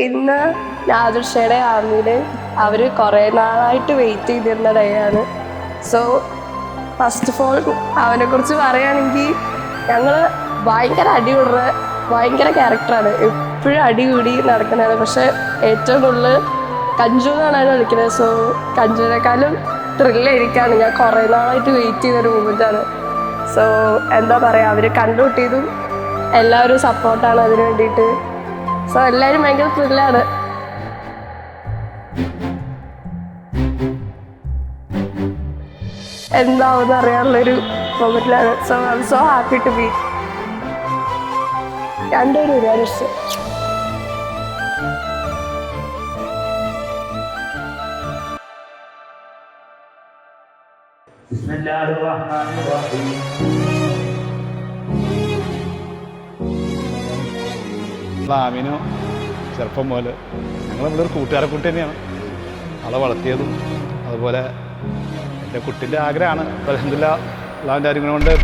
ഇന്ന് നാദിർഷയുടെ ആർമിയുടെ അവർ കുറേ നാളായിട്ട് വെയിറ്റ് ചെയ്തിരുന്ന ഡേ ആണ്. സോ ഫസ്റ്റ് ഓഫ് ഓൾ അവനെക്കുറിച്ച് പറയുകയാണെങ്കിൽ ഞങ്ങൾ ഭയങ്കര അടികൂടുന്ന ഭയങ്കര ക്യാരക്ടറാണ്. എപ്പോഴും അടികൂടി നടക്കുന്നതാണ്. പക്ഷേ ഏറ്റവും കൂടുതൽ കഞ്ചു എന്നാണ് വിളിക്കുന്നത്. സോ കഞ്ചുവിനേക്കാളും ത്രില്ലായിരിക്കാണ്. ഞാൻ കുറേ നാളായിട്ട് വെയിറ്റ് ചെയ്തൊരു മൂമെൻ്റാണ്. സോ എന്താ പറയുക, അവർ കണ്ടുകിട്ടിയതും എല്ലാവരും സപ്പോർട്ടാണ് അതിന് വേണ്ടിയിട്ട്. സോ എല്ലാവരും ഭയങ്കര ത്രില്ലാണ്. എന്താവെന്ന് അറിയാനുള്ളൊരു മൊമെന്റിലാണ്. So I'm so happy to be. രണ്ടുപേരും ഒരുപാട് ഇഷ്ടം. ആമീനു ചെറുപ്പം പോലെ ഞങ്ങളിവിടെ ഒരു കൂട്ടുകാരെ കുട്ടി തന്നെയാണ്. അവളെ വളർത്തിയതും അതുപോലെ എൻ്റെ കുട്ടിൻ്റെ ആഗ്രഹമാണ്. അൽഹംദുലില്ലാ അല്ലാഹുവിൻ്റെ അനുഗ്രഹം കൊണ്ട്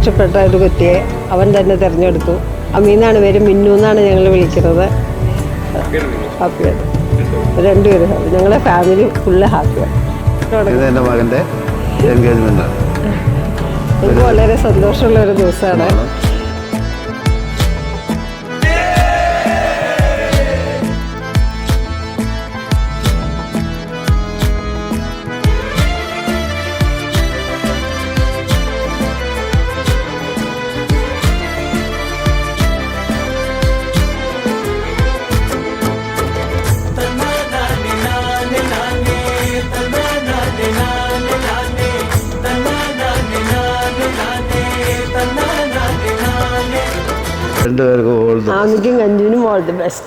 ഇഷ്ടപ്പെട്ട ഒരു കുട്ടിയെ അവൻ തന്നെ തിരഞ്ഞെടുത്തു. അമീന്നാണ് പേര്, മിന്നു എന്നാണ് ഞങ്ങൾ വിളിക്കുന്നത്. ഹാപ്പിയാണ് രണ്ടുപേരും. ഞങ്ങളെ ഫാമിലി ഫുള്ള് ഹാപ്പിയാണ്. എൻ്റെ മകൻ്റെ എൻഗേജ്മെൻ്റാണ്. എനിക്ക് വളരെ സന്തോഷമുള്ള ഒരു ദിവസമാണ്. ആമിക്കും കഞ്ചുവിനും ഓൾ ദി ബെസ്റ്റ്.